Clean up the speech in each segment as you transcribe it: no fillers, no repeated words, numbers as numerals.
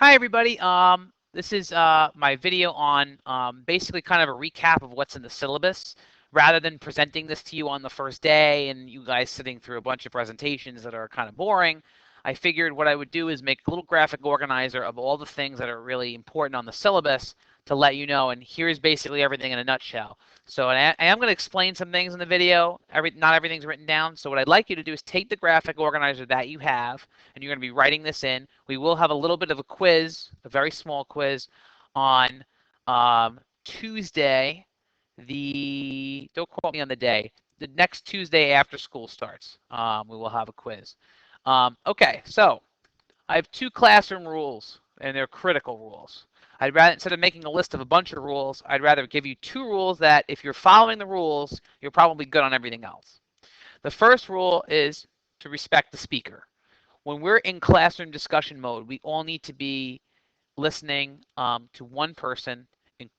Hi everybody. This is my video on basically kind of a recap of what's in the syllabus. Rather than presenting this to you on the first day and you guys sitting through a bunch of presentations that are kind of boring, I figured what I would do is make a little graphic organizer of all the things that are really important on the syllabus to let you know. And here's basically everything in a nutshell. So I am going to explain some things in the video. Not everything's written down. So what I'd like you to do is take the graphic organizer that you have, and you're going to be writing this in. We will have a little bit of a quiz, a very small quiz, on Tuesday. Don't quote me on the day. The next Tuesday after school starts, we will have a quiz. Okay, so I have two classroom rules, and they're critical rules. I'd rather, instead of making a list of a bunch of rules, I'd rather give you two rules that if you're following the rules, you're probably good on everything else. The first rule is to respect the speaker. When we're in classroom discussion mode, we all need to be listening to one person,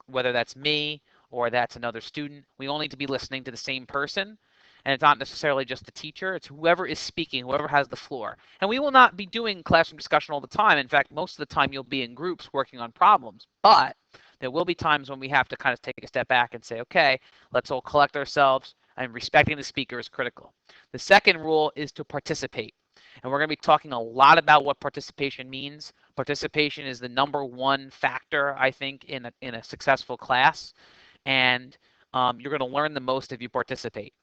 whether that's me or that's another student. We all need to be listening to the same person. And it's not necessarily just the teacher, it's whoever is speaking, whoever has the floor. And we will not be doing classroom discussion all the time. In fact, most of the time you'll be in groups working on problems. But there will be times when we have to kind of take a step back and say, okay, let's all collect ourselves, and respecting the speaker is critical. The second rule is to participate. And we're going to be talking a lot about what participation means. Participation is the #1 factor, I think, in a successful class. And you're going to learn the most if you participate.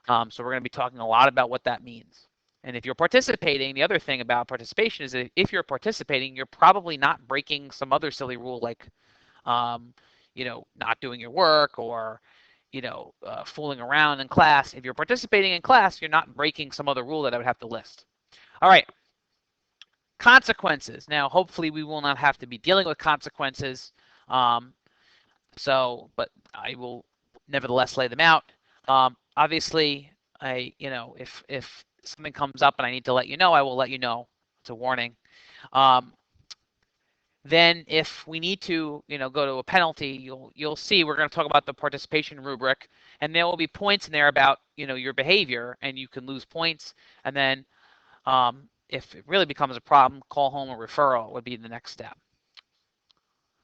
So we're going to be talking a lot about what that means. And if you're participating, the other thing about participation is that if you're participating, you're probably not breaking some other silly rule like, not doing your work or, fooling around in class. If you're participating in class, you're not breaking some other rule that I would have to list. All right. Consequences. Now, hopefully we will not have to be dealing with consequences. But I will nevertheless lay them out. Obviously, if something comes up and I need to let you know, I will let you know. It's a warning. Then if we need to, go to a penalty, you'll see we're going to talk about the participation rubric, and there will be points in there about, your behavior, and you can lose points. And then if it really becomes a problem, call home a referral would be the next step.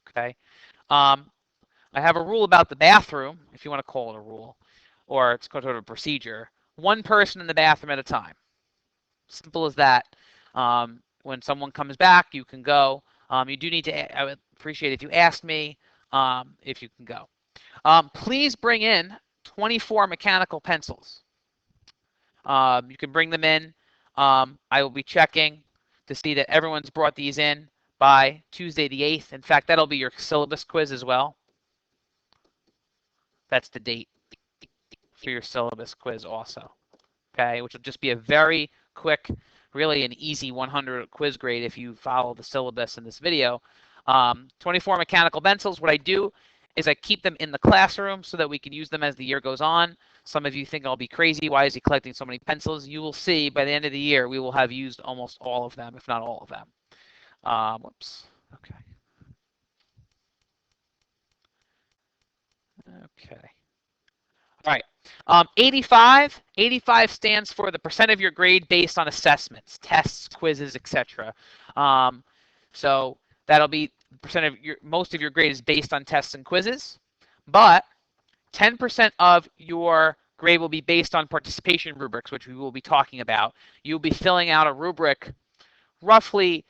Okay. I have a rule about the bathroom, if you want to call it a rule, or it's sort of a procedure. One person in the bathroom at a time. Simple as that. When someone comes back, you can go. You do need to, I would appreciate if you asked me if you can go. Please bring in 24 mechanical pencils. You can bring them in. I will be checking to see that everyone's brought these in by Tuesday the 8th. In fact, that'll be your syllabus quiz as well. That's the date for your syllabus quiz also, okay, which will just be a very quick, really an easy 100 quiz grade if you follow the syllabus in this video. 24 mechanical pencils. What I do is I keep them in the classroom so that we can use them as the year goes on. Some of you think I'll be crazy. Why is he collecting so many pencils? You will see by the end of the year we will have used almost all of them, if not all of them. Whoops. Okay. Okay. All right. 85 stands for the percent of your grade based on assessments, tests, quizzes, etc. So that'll be percent of most of your grade is based on tests and quizzes, but 10% of your grade will be based on participation rubrics, which we will be talking about. You'll be filling out a rubric roughly,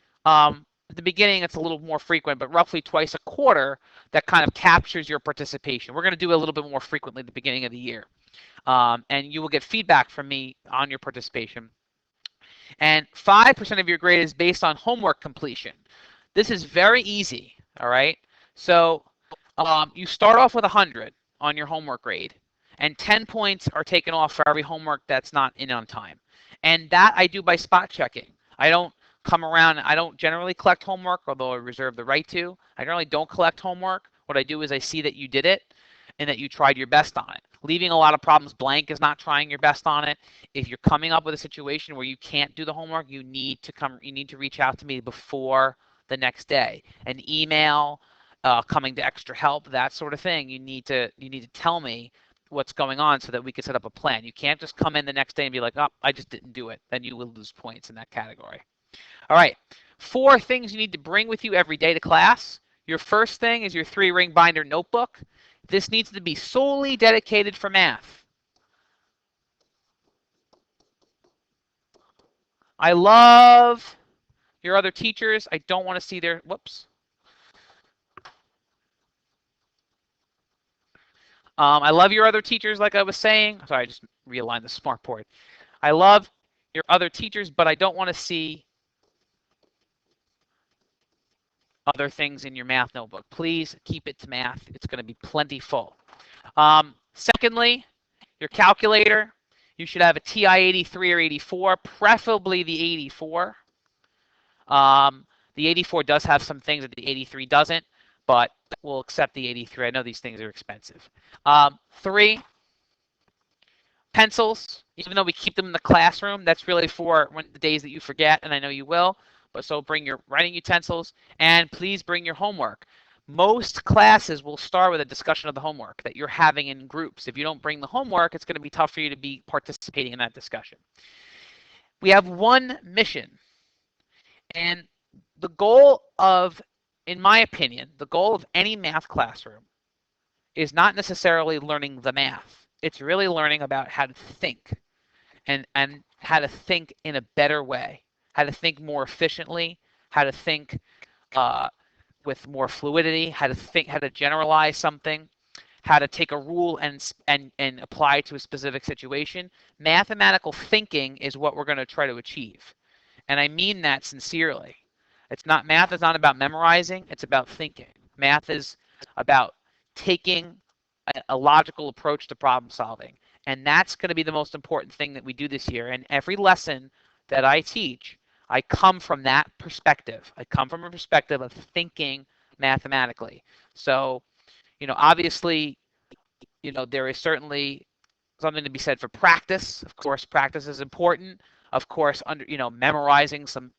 at the beginning it's a little more frequent, but roughly twice a quarter that kind of captures your participation. We're going to do a little bit more frequently at the beginning of the year. And you will get feedback from me on your participation. And 5% of your grade is based on homework completion. This is very easy, all right? So you start off with 100 on your homework grade, and 10 points are taken off for every homework that's not in on time. And that I do by spot checking. I don't come around, I don't generally collect homework, although I reserve the right to. I generally don't collect homework. What I do is I see that you did it and that you tried your best on it. Leaving a lot of problems blank is not trying your best on it. If you're coming up with a situation where you can't do the homework, you need to reach out to me before the next day. An email, coming to extra help, that sort of thing. You need to tell me what's going on so that we can set up a plan. You can't just come in the next day and be like, oh, I just didn't do it. Then you will lose points in that category. All right. 4 things you need to bring with you every day to class. Your first thing is your 3-ring binder notebook. This needs to be solely dedicated for math. I love your other teachers. I don't want to see their, whoops. I love your other teachers, like I was saying. Sorry, I just realigned the smartboard. I love your other teachers, but I don't want to see other things in your math notebook. Please keep it to math. It's going to be plenty full. Secondly, your calculator. You should have a TI 83 or 84, preferably the 84. The 84 does have some things that the 83 doesn't, but we'll accept the 83. I know these things are expensive. 3, pencils. Even though we keep them in the classroom, that's really for the days that you forget, and I know you will. But so bring your writing utensils, and please bring your homework. Most classes will start with a discussion of the homework that you're having in groups. If you don't bring the homework, it's going to be tough for you to be participating in that discussion. We have one mission, and the goal of, in my opinion, the goal of any math classroom is not necessarily learning the math. It's really learning about how to think and how to think in a better way, how to think more efficiently, how to think with more fluidity, how to generalize something, how to take a rule and apply it to a specific situation. Mathematical thinking is what we're going to try to achieve. And I mean that sincerely. Math is not about memorizing, it's about thinking. Math is about taking a logical approach to problem solving. And that's going to be the most important thing that we do this year. And every lesson that I teach, I come from that perspective. I come from a perspective of thinking mathematically. So, obviously, there is certainly something to be said for practice. Of course, practice is important. Of course, memorizing some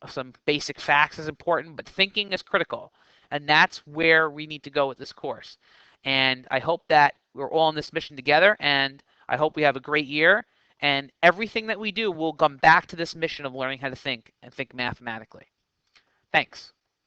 basic facts is important, but thinking is critical. And that's where we need to go with this course. And I hope that we're all on this mission together, and I hope we have a great year. And everything that we do will come back to this mission of learning how to think and think mathematically. Thanks.